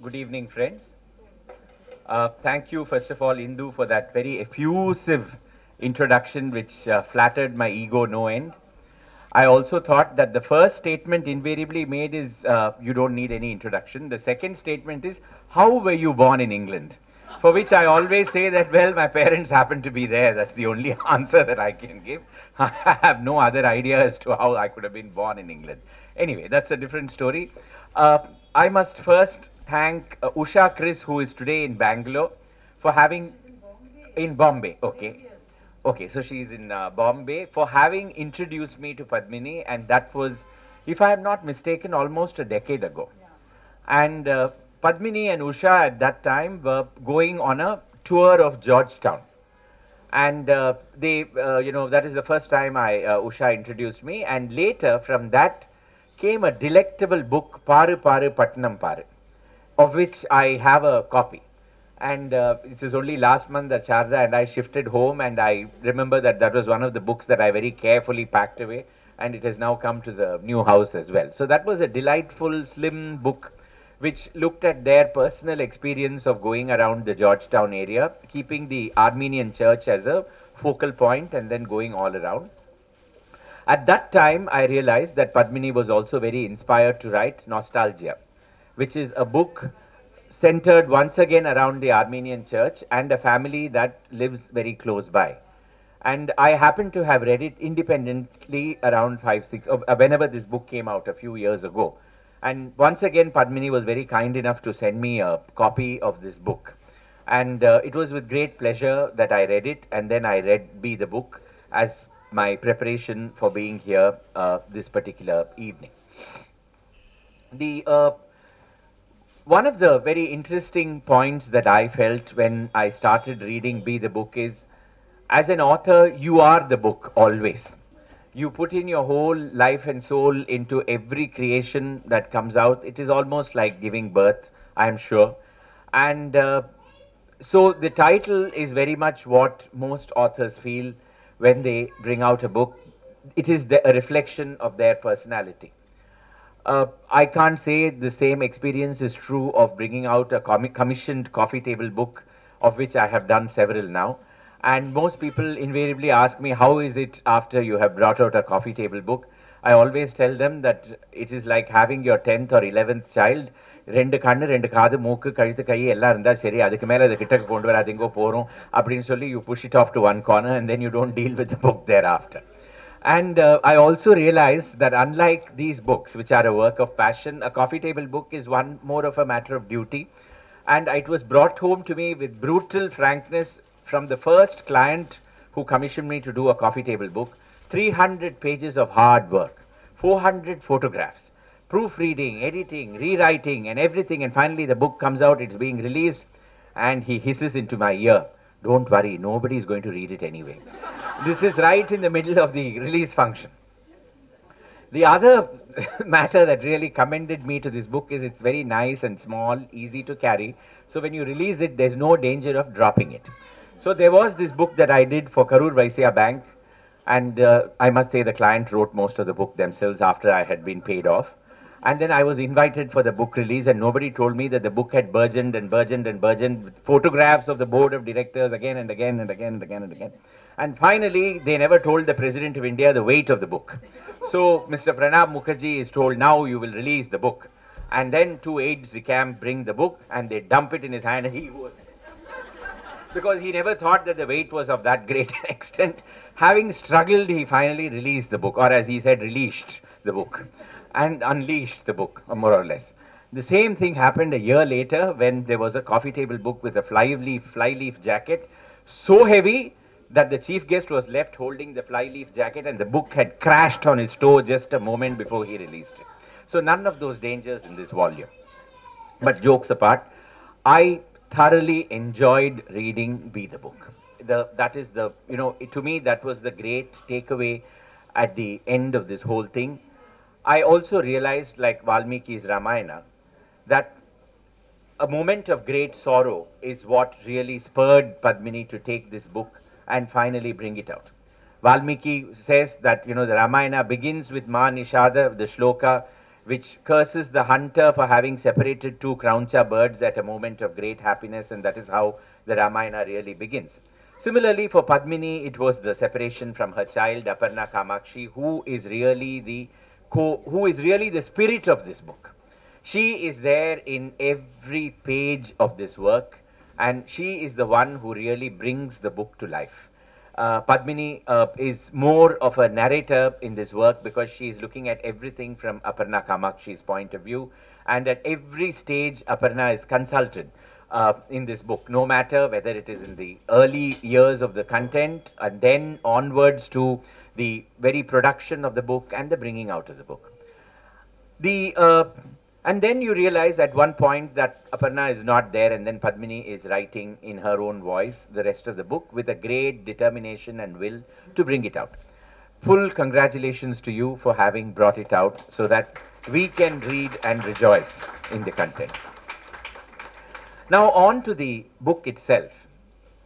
Good evening, friends. Thank you, first of all, Indu, for that very effusive introduction, which flattered my ego no end. I also thought that the first statement invariably made is you don't need any introduction. The second statement is, how were you born in England? For which I always say that, well, my parents happened to be there. That's the only answer that I can give. I have no other idea as to how I could have been born in England. Anyway, that's a different story. Uh, I must first thank Usha Chris, who is today in Bangalore, for having in Bombay. Okay. Okay, so she's in Bombay for having introduced me to Padmini, and that was, if I am not mistaken, almost a decade ago. And Padmini and Usha at that time were going on a tour of Georgetown. And that is the first time Usha introduced me. And later, from that, came a delectable book, Paaru, Pattanam, Paaru, of which I have a copy. And it was only last month that Sharda and I shifted home, and I remember that that was one of the books that I very carefully packed away, and it has now come to the new house as well. So that was a delightful, slim book which looked at their personal experience of going around the Georgetown area, keeping the Armenian church as a focal point and then going all around. At that time, I realized that Padmini was also very inspired to write Nostalgia, which is a book centered once again around the Armenian church and a family that lives very close by. And I happened to have read it independently around 5, 6, whenever this book came out a few years ago. And once again, Padmini was very kind enough to send me a copy of this book. And it was with great pleasure that I read it, and then I read Be the Book as my preparation for being here this particular evening. The One of the very interesting points that I felt when I started reading Be the Book is, as an author, you are the book always. You put in your whole life and soul into every creation that comes out. It is almost like giving birth, I am sure. And so the title is very much what most authors feel when they bring out a book. It is a reflection of their personality. I can't say the same experience is true of bringing out a commissioned coffee table book, of which I have done several now. And most people invariably ask me, how is it after you have brought out a coffee table book? I always tell them that it is like having your 10th or 11th child. ரெண்டு கண்ணு ரெண்டு காது மூக்கு கழுத்து கை எல்லாம் இருந்தா சரி அதுக்கு மேல அது கிட்டக்கு கொண்டு வராதீங்கோ போறோம் அப்படின்னு சொல்லி you push it off to one corner and then you don't deal with the book thereafter. And I also realized that unlike these books, which are a work of passion, a coffee table book is one more of a matter of duty. And it was brought home to me with brutal frankness from the first client who commissioned me to do a coffee table book. 300 pages of hard work, 400 photographs, proofreading, editing, rewriting, and everything. And finally, the book comes out, it's being released, and he hisses into my ear, "Don't worry, nobody is going to read it anyway." This is right in the middle of the release function. The other matter that really commended me to this book is it's very nice and small, easy to carry. So when you release it, there's no danger of dropping it. So there was this book that I did for Karur Vaisya Bank, and I must say the client wrote most of the book themselves after I had been paid off. And then I was invited for the book release, and nobody told me that the book had burgeoned and burgeoned and burgeoned with photographs of the board of directors again and again and again and again and again. And finally, they never told the President of India the weight of the book. So Mr. Pranab Mukherjee is told, now you will release the book. And then two aides de camp bring the book and they dump it in his hand. He was, because he never thought that the weight was of that great an extent. Having struggled, he finally released the book, or as he said, released the book and unleashed the book, more or less. The same thing happened a year later when there was a coffee table book with a flyleaf jacket, so heavy that the chief guest was left holding the flyleaf jacket and the book had crashed on his toe just a moment before he released it. So none of those dangers in this volume. But jokes apart, I thoroughly enjoyed reading Be the Book. That is to me, that was the great takeaway at the end of this whole thing. I also realized, like Valmiki's Ramayana, that a moment of great sorrow is what really spurred Padmini to take this book and finally bring it out. Valmiki says that, the Ramayana begins with Ma Nishada, the shloka, which curses the hunter for having separated two Krauncha birds at a moment of great happiness, and that is how the Ramayana really begins. Similarly, for Padmini, it was the separation from her child, Aparna Kamakshi, who is really the spirit of this book. She is there in every page of this work, and she is the one who really brings the book to life. Padmini is more of a narrator in this work because she is looking at everything from Aparna Kamakshi's point of view, and at every stage, Aparna is consulted in this book, no matter whether it is in the early years of the content and then onwards to the very production of the book and the bringing out of the book. The and then you realize at one point that Aparna is not there, and then Padmini is writing in her own voice the rest of the book with a great determination and will to bring it out. Full congratulations to you for having brought it out so that we can read and rejoice in the contents. Now, on to the book itself.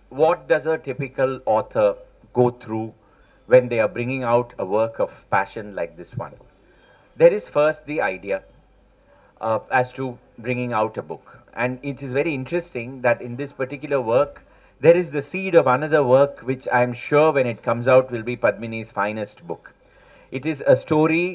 What does a typical author go through when they are bringing out a work of passion like this one? There is first the idea as to bringing out a book. And it is very interesting that in this particular work, there is the seed of another work which I am sure when it comes out will be Padmini's finest book. It is a story